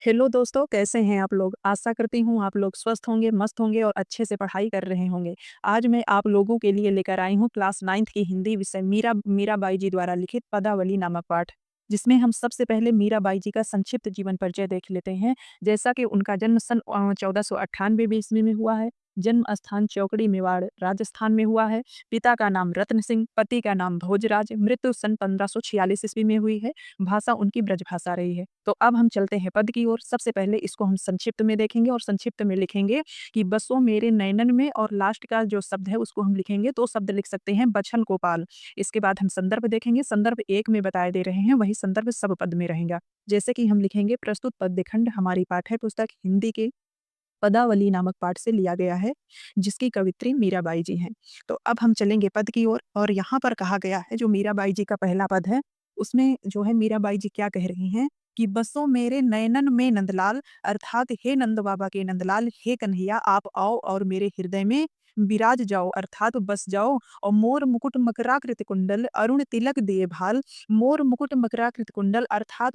Hello दोस्तों, कैसे हैं आप लोग? आशा करती हूँ आप लोग स्वस्थ होंगे, मस्त होंगे और अच्छे से पढ़ाई कर रहे होंगे। आज मैं आप लोगों के लिए लेकर आई हूँ क्लास 9th की हिंदी विषय मीराबाई जी द्वारा लिखित पदावली नामक पाठ, जिसमें हम सबसे पहले मीराबाई जी का संक्षिप्त जीवन परिचय देख लेते हैं। जैसा कि उनका जन्म सन 1498 ईस्वी में हुआ है। जन्म स्थान चौकड़ी मेवाड़ राजस्थान में हुआ है। पिता का नाम रत्न सिंह, पति का नाम भोजराज। मृत्यु सन 1546 ईस्वी में हुई है। भाषा उनकी ब्रज भाषा रही है। तो अब हम चलते हैं पद की ओर। सबसे पहले इसको हम संक्षिप्त में देखेंगे और संक्षिप्त में लिखेंगे कि बसो मेरे नैनन में, और लास्ट का जो शब्द है उसको हम लिखेंगे, तो शब्द लिख सकते हैं बछल गोपाल। इसके बाद हम संदर्भ देखेंगे। संदर्भ एक में बताए दे रहे हैं, वही संदर्भ सब पद में रहेगा। जैसे कि हम लिखेंगे प्रस्तुत पद्यखंड हमारी पाठ्य पुस्तक हिंदी के पदावली नामक पाठ से लिया गया है, जिसकी कवित्री मीराबाई जी हैं। तो अब हम चलेंगे पद की ओर, और यहाँ पर कहा गया है जो मीराबाई जी का पहला पद है, उसमें जो है मीराबाई जी क्या कह रही हैं कि बसो मेरे नयनन में नंदलाल, अर्थात हे नंद बाबा के नंदलाल, हे कन्हैया आप आओ और मेरे हृदय में विराज जाओ, अर्थात बस जाओ। और मोर मुकुट मकराकृत कुंडल अरुण तिलक दिए भाल। मोर मुकुट मकराकृत कुंडल अर्थात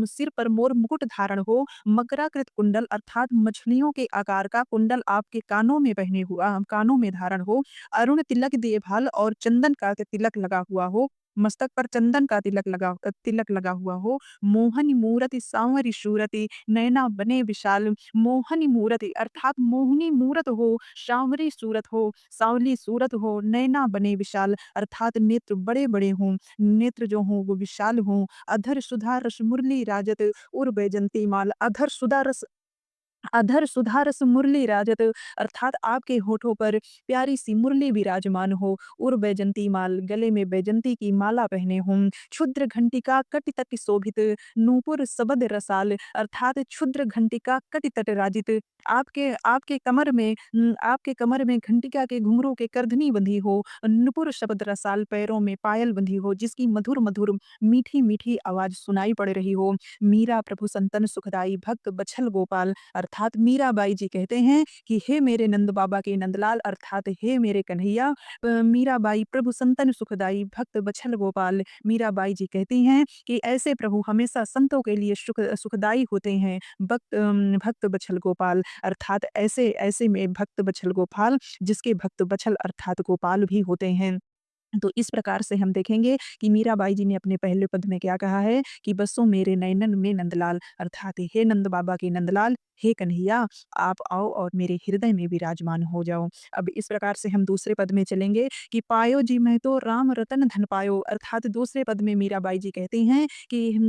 सिर पर मोर मुकुट धारण हो। मकराकृत कुंडल अर्थात मछलियों के आकार का कुंडल आपके कानों में पहने हुआ, कानों में धारण हो। अरुण तिलक दिए भाल, और चंदन का तिलक लगा हुआ हो, मस्तक पर चंदन का तिलक लगा हुआ हो। मोहनी मूरति सांवरी शूरति, नैना बने विशाल। मोहनी मूरति अर्थात मोहनी मूरत हो, सांवरी सूरत हो, सांवली सूरत हो। नैना बने विशाल अर्थात नेत्र बड़े बड़े हों, नेत्र जो हों वो विशाल हों। अधर सुधा रस मुरली राजत, उर बैजंती माल। अधर सुधा रस मुरली राजत अर्थात आपके होठों पर प्यारी सी मुरली विराजमान हो। उर बैजंती माल, गले में बैजंती की माला पहने हों। क्षुद्र घंटिका कटितट शोभित, नूपुर सबद रसाल अर्थात क्षुद्र घंटिका कटितट राजित। आपके कमर में घंटिका के घुंघरू के करधनी बंधी हो। नुपुर शब्द रसाल, पैरों में पायल बंधी हो, जिसकी मधुर मधुर मीठी मीठी आवाज सुनाई पड़ रही हो। मीरा प्रभु संतन सुखदाई, भक्त बछल गोपाल अर्थात मीराबाई जी कहते हैं कि हे मेरे नंद बाबा के नंदलाल, अर्थात हे मेरे कन्हैया। मीराबाई प्रभु संतन सुखदाई, भक्त बछल गोपाल। मीराबाई जी कहती हैं कि ऐसे प्रभु हमेशा संतों के लिए सुखदाई होते हैं। भक्त बछल गोपाल अर्थात ऐसे ऐसे में भक्त बछल गोपाल, जिसके भक्त बछल अर्थात गोपाल भी होते हैं। तो इस प्रकार से हम देखेंगे कि मीराबाई जी ने अपने पहले पद में क्या कहा है कि बसो मेरे नैनन में नंदलाल, अर्थात हे नंद बाबा के नंदलाल, हे कन्हैया आप आओ और मेरे हृदय में विराजमान हो जाओ। अब इस प्रकार से हम दूसरे पद में चलेंगे कि पायो जी मैं तो राम रतन धन पायो, अर्थात दूसरे पद में मीराबाई जी कहती हैं कि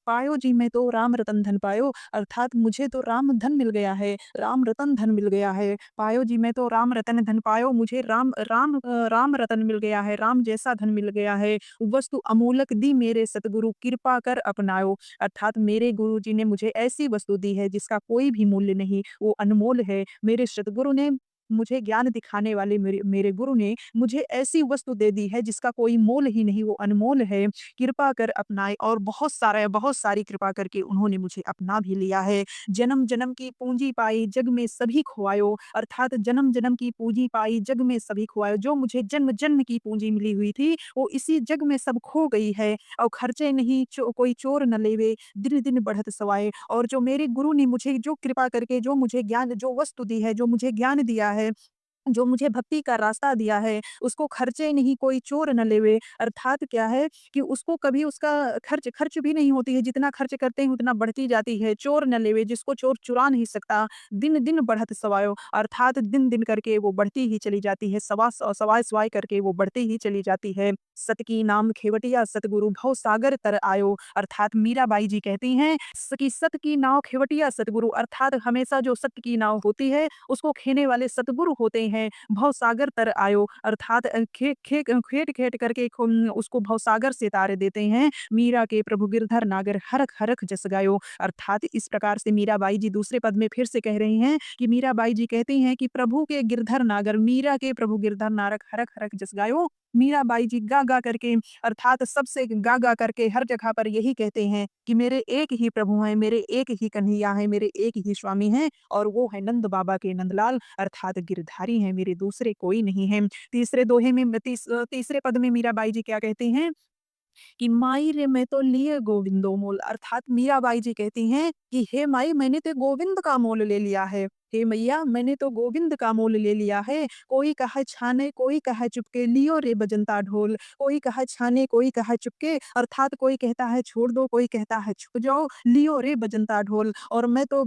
पायो जी मैं तो राम रतन धन पायो, अर्थात मुझे तो राम धन मिल गया है, राम रतन धन मिल गया है। पायो जी मैं तो राम रतन धन पायो, मुझे राम रतन मिल गया है, राम जैसा धन मिल गया है। वस्तु अमूलक दी मेरे सतगुरु, कृपा कर अपनायो, अर्थात मेरे गुरु जी ने मुझे ऐसी वस्तु दी है जिसका कोई भी मूल्य नहीं, वो अनमोल है। मेरे सतगुरु ने मुझे ज्ञान दिखाने वाले मेरे मेरे गुरु ने मुझे ऐसी वस्तु दे दी है जिसका कोई मोल ही नहीं, वो अनमोल है। कृपा कर अपनाए, और बहुत सारी कृपा करके उन्होंने मुझे अपना भी लिया है। जन्म जन्म की पूंजी पाई जग में सभी खुआयो, अर्थात जन्म जन्म की पूंजी पाई जग में सभी खुआयो। जो मुझे जन्म जन्म की पूंजी मिली हुई थी वो इसी जग में सब खो गई है। और खर्चे नहीं कोई चोर न लेवे, दिन दिन बढ़त सवाए। और जो मेरे गुरु ने मुझे जो कृपा करके जो मुझे ज्ञान, जो वस्तु दी है, जो मुझे ज्ञान दिया है, जो मुझे भक्ति का रास्ता दिया है, उसको खर्चे नहीं कोई चोर न लेवे। अर्थात क्या है कि उसको कभी उसका खर्च खर्च भी नहीं होती है, जितना खर्च करते हैं उतना बढ़ती जाती है। चोर न लेवे, जिसको चोर चुरा नहीं सकता। दिन दिन बढ़त सवायो, अर्थात दिन दिन करके वो बढ़ती ही चली जाती है, सवाय सवाय करके वो बढ़ती ही चली जाती है। सत की नाम खेवटिया सतगुरु, भव सागर तर आयो, अर्थात मीराबाई जी कहती हैं कि सत की नाव खेवटिया सतगुरु, अर्थात हमेशा जो सत्य की नाव होती है उसको खेने वाले सतगुरु होते हैं। भवसागर तर आयो, अर्थात खेट खेट करके उसको भवसागर से तारे देते हैं। मीरा के प्रभु गिरधर नागर, हरख हरख जस गायो, अर्थात इस प्रकार से मीराबाई जी दूसरे पद में फिर से कह रही हैं कि मीराबाई जी कहती हैं कि प्रभु के गिरधर नागर, मीरा के प्रभु गिरधर नारक, हरख हरख जस गायो। मीराबाई जी गा गा करके, अर्थात सबसे गा गा करके हर जगह पर यही कहते हैं कि मेरे एक ही प्रभु हैं, मेरे एक ही कन्हैया हैं, मेरे एक ही स्वामी हैं, और वो है नंद बाबा के नंदलाल, अर्थात गिरधारी हैं, मेरे दूसरे कोई नहीं है। तीसरे पद में मीराबाई जी क्या कहते हैं कि माई रे मैं तो लिए गोविंदो मोल, अर्थात मीराबाई जी कहती हैं कि हे माई मैंने तो गोविंद का मोल ले लिया है। हे मैया मैंने तो गोविंद का मोल ले लिया है। कोई कहे छाने कोई कहे चुपके, लियो रे बजंता ढोल। कोई कहे छाने कोई कहे चुपके, अर्थात कोई कहता है छोड़ दो, कोई कहता है छुप जाओ, लियो रे बजंता ढोल। और मैं तो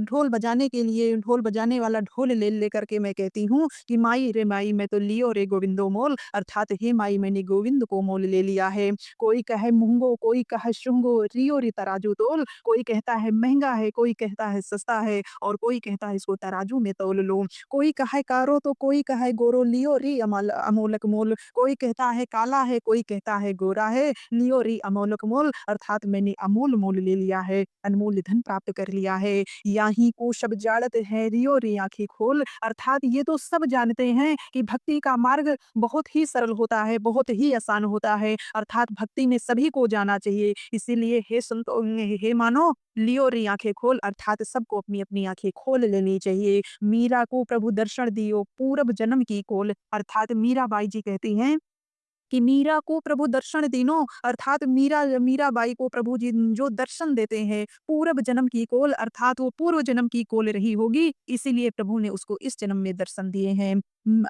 ढोल बजाने के लिए ढोल बजाने वाला ढोल ले लेकर के मैं कहती हूँ कि माई रे माई मैं तो लियो रे गोविंदो मोल, अर्थात हे माई मैंने गोविंद को मोल ले लिया है। कोई कहे मूंगो कोई कहे शुंगो, रियो रे तराजू तोल। कोई कहता है महंगा है, कोई कहता है सस्ता है, और कोई कहता है इसको तराजू में तौल लो। कोई कहे कारो तो कोई कहे गोरो, लियो री अमोलक मोल। कोई कहता है काला है, कोई कहता है गोरा है, लियो री अमोलक मोल, अर्थात मैंने अमोल मोल ले लिया है, अनमोल धन प्राप्त कर लिया है। याही को शब जाड़त है, रियो री आंखें खोल, अर्थात ये तो सब जानते हैं कि भक्ति का मार्ग बहुत ही सरल होता है, बहुत ही आसान होता है, अर्थात भक्ति में सभी को जाना चाहिए। इसीलिए हे संतो हे मानो, लियो री आंखें खोल, अर्थात सबको अपनी अपनी आंखें खोल लेनी चाहिए। मीरा को प्रभु दर्शन दियो, पूरब जन्म की कोल, अर्थात मीराबाई जी कहती हैं कि मीरा को प्रभु दर्शन दीनो, अर्थात मीराबाई को प्रभु जी जो दर्शन देते हैं पूर्व जन्म की कोल, अर्थात वो पूर्व जन्म की कोल रही होगी, इसीलिए प्रभु ने उसको इस जन्म में दर्शन दिए हैं।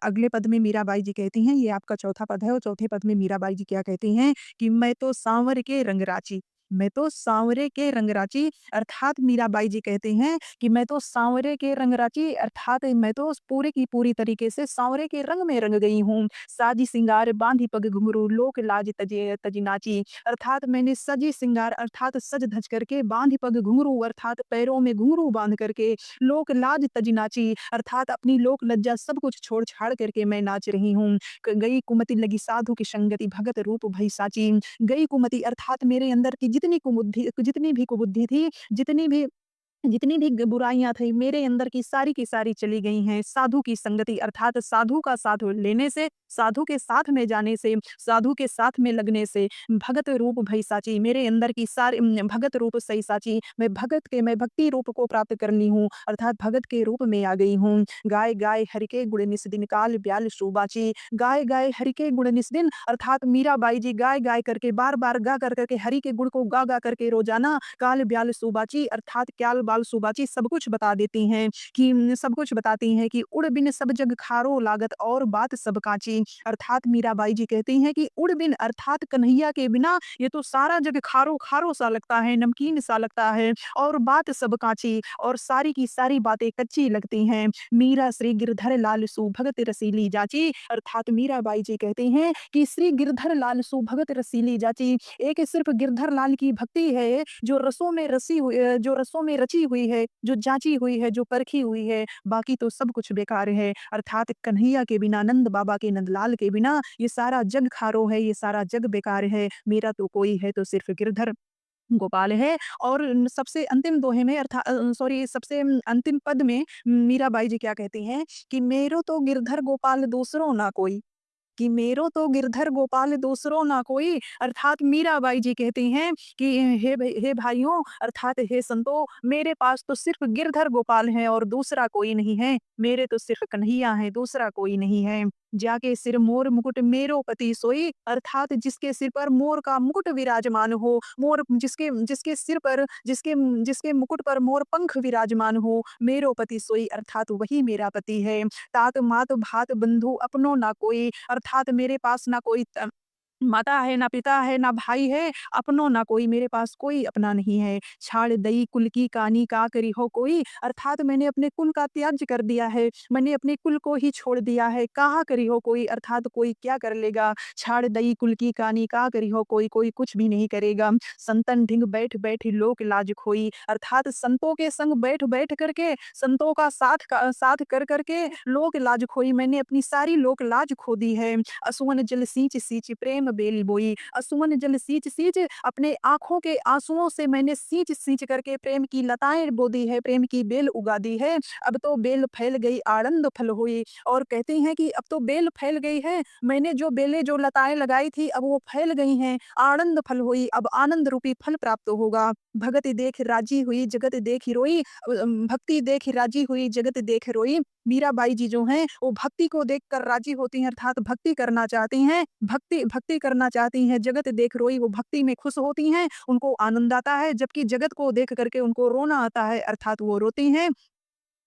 अगले पद में मीराबाई जी कहती हैं, ये आपका चौथा पद है, और चौथे पद में मीराबाई जी क्या कहती हैं कि मैं तो सांवर के रंग राची, मैं तो सांवरे के रंग राची, अर्थात मीराबाई जी कहते हैं कि मैं तो सांवरे के रंग राची, अर्थात मैं तो पूरे की पूरी तरीके से सांवरे के रंग में रंग गई हूँ। साजी सिंगार बांधी पग घुंघरू, लोक लाज तजे तजी नाची, अर्थात मैंने सजी सिंगार अर्थात सज धज करके, बांधी पग घुंघरू अर्थात पैरों में घुंघरू बांध करके, लोक लाज तजी नाची, अर्थात अपनी लोक लज्जा सब कुछ छोड़ छाड़ करके मैं नाच रही हूँ। गई कुमति लगी साधु की संगति, भगत रूप भई साची। गई कुमति अर्थात मेरे अंदर की जितनी भी कुबुद्धि थी, जितनी भी बुराइयां थी मेरे अंदर की सारी चली गई हैं। साधु की संगति अर्थात साधु का साथ लेने से, साधु के साथ में जाने से, साधु के साथ में लगने से, भगत रूप भई साची, मेरे अंदर की सारी भगत रूप सही साची, मैं भक्ति रूप को प्राप्त करनी हूँ, अर्थात भगत के रूप में आ गई हूँ। गाय गाय हरि के गुण निस दिन, काल ब्याल सुबाची। गाय गाय हरि के गुण निस दिन, अर्थात मीराबाई जी गाय गाय करके बार बार गा कर करके हरि के गुण को गा गा करके रोजाना काल ब्याल सुबाची अर्थात क्याल बाल सुबाची सब कुछ बता देती हैं कि सब कुछ बताती हैं कि उड़ बिन सब जग खारो लागत, और बात सब काची, अर्थात मीराबाई जी कहती हैं कि उड़ बिन अर्थात कन्हैया के बिना ये तो सारा जग खारो खारो सा लगता है, नमकीन सा लगता है, और बात सब काची, और सारी की सारी बातें कच्ची लगती हैं। मीरा श्री गिरधर लाल सु भगत रसीली जाची, अर्थात मीराबाई जी कहती हैं कि श्री गिरधर लाल सु भगत रसीली जाची, एक सिर्फ गिरधर लाल की भक्ति है जो रसों में जो रसों में रची हुई है, जो जांची हुई है, जो परखी हुई है, बाकी तो सब कुछ बेकार है। अर्थात कन्हैया के बिना, नंद बाबा के नंदलाल के बिना ये सारा जग खारो है, ये सारा जग बेकार है। मेरा तो कोई है तो सिर्फ गिरधर गोपाल है। और सबसे अंतिम दोहे में सॉरी सबसे अंतिम पद में मीराबाई जी क्या कहती हैं कि मेरो तो गिरधर गोपाल दूसरो ना कोई, कि मेरो तो गिरधर गोपाल दूसरो ना कोई, अर्थात मीराबाई जी कहती हैं कि हे भाइयों अर्थात हे संतो, मेरे पास तो सिर्फ गिरधर गोपाल है और दूसरा कोई नहीं है, मेरे तो सिर्फ कन्हैया है, दूसरा कोई नहीं है। जाके सिर मोर मुकुट मेरो पति सोई, अर्थात जिसके सिर पर मोर का मुकुट विराजमान हो, मोर जिसके जिसके सिर पर जिसके मुकुट पर मोर पंख विराजमान हो, मेरो पति सोई अर्थात वही मेरा पति है। तात मात भात बंधु अपनो ना कोई, अर्थात मेरे पास ना कोई माता है, ना पिता है, ना भाई है, अपनो ना कोई, मेरे पास कोई अपना नहीं है। छाड़ दई कुल की कानी का करी हो कोई, अर्थात मैंने अपने कुल का त्याग कर दिया है, मैंने अपने कुल को ही छोड़ दिया है, कहाँ करी हो कोई, अर्थात कोई क्या कर लेगा। छाड़ दई कुल की कानी का करी हो कोई, कोई कुछ भी नहीं करेगा। संतन ढिंग बैठ बैठ लोक लाज खोई, अर्थात संतों के संग बैठ बैठ करके, संतों का साथ कर करके लोक लाज खोई, मैंने अपनी सारी लोक लाज खो दी है। असुवन जल सींच सींच प्रेम बेल बोई, असुवन जल सींच सींच अपने आंखों के आंसुओं से मैंने सींच सींच करके प्रेम की लताएं बो दी है, प्रेम की बेल उगा दी है। अब तो बेल फैल गई आनंद फल हुई, और कहते हैं कि अब तो बेल फैल गई है, मैंने जो बेलें जो लताएं लगाई थी अब वो फैल गई हैं, आनंद फल हुई, अब आनंद रूपी फल प्राप्त होगा। भगत देख राजी हुई जगत देख रोई, भक्ति देख राजी हुई जगत देख रोई। मीराबाई जी जो हैं वो भक्ति को देखकर राजी होती हैं, अर्थात भक्ति करना चाहती हैं, भक्ति भक्ति भक्ति करना चाहती हैं, जगत देख रोई वो भक्ति में खुश होती हैं, उनको आनंद आता है, जबकि जगत को देख कर के उनको रोना आता है अर्थात वो रोती हैं।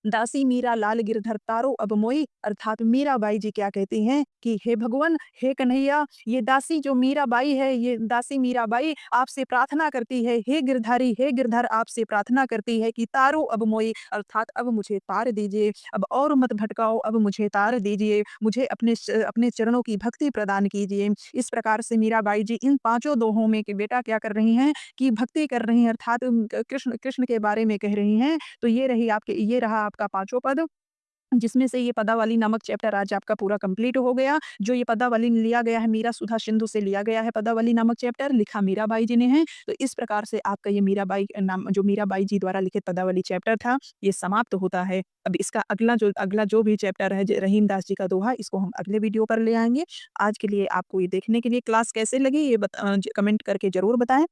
दासी मीरा लाल गिरधर तारो अब मोई अर्थात मीराबाई जी क्या कहती हैं कि हे भगवान, हे कन्हैया, ये दासी जो मीराबाई है, ये दासी मीराबाई आपसे प्रार्थना करती है, हे गिरधारी, हे गिरधर आपसे प्रार्थना करती है कि तारो अब मोई अर्थात अब मुझे तार दीजिए, अब और मत भटकाओ, अब मुझे तार दीजिए, मुझे अपने चरणों की भक्ति प्रदान कीजिए। इस प्रकार से मीराबाई जी इन पाँचों दोहों में कि बेटा क्या कर रही हैं कि भक्ति कर रही हैं अर्थात कृष्ण कृष्ण के बारे में कह रही हैं। तो ये रहा आपका पाँचों पद, जिसमें से ये पदावली नामक चैप्टर आज आपका पूरा कंप्लीट हो गया। जो ये पदावली लिया गया है मीरा सुधा सिंधु से लिया गया है पदावली नामक चैप्टर, लिखा मीराबाई जी ने है। तो इस प्रकार से आपका ये मीराबाई जी द्वारा लिखित पदावली चैप्टर था, ये समाप्त होता है। अब इसका अगला जो भी चैप्टर है ज रहीम दास जी का दोहा, इसको हम अगले वीडियो पर ले आएँगे। आज के लिए आपको ये देखने के लिए क्लास कैसे लगी ये कमेंट करके ज़रूर बताएँ।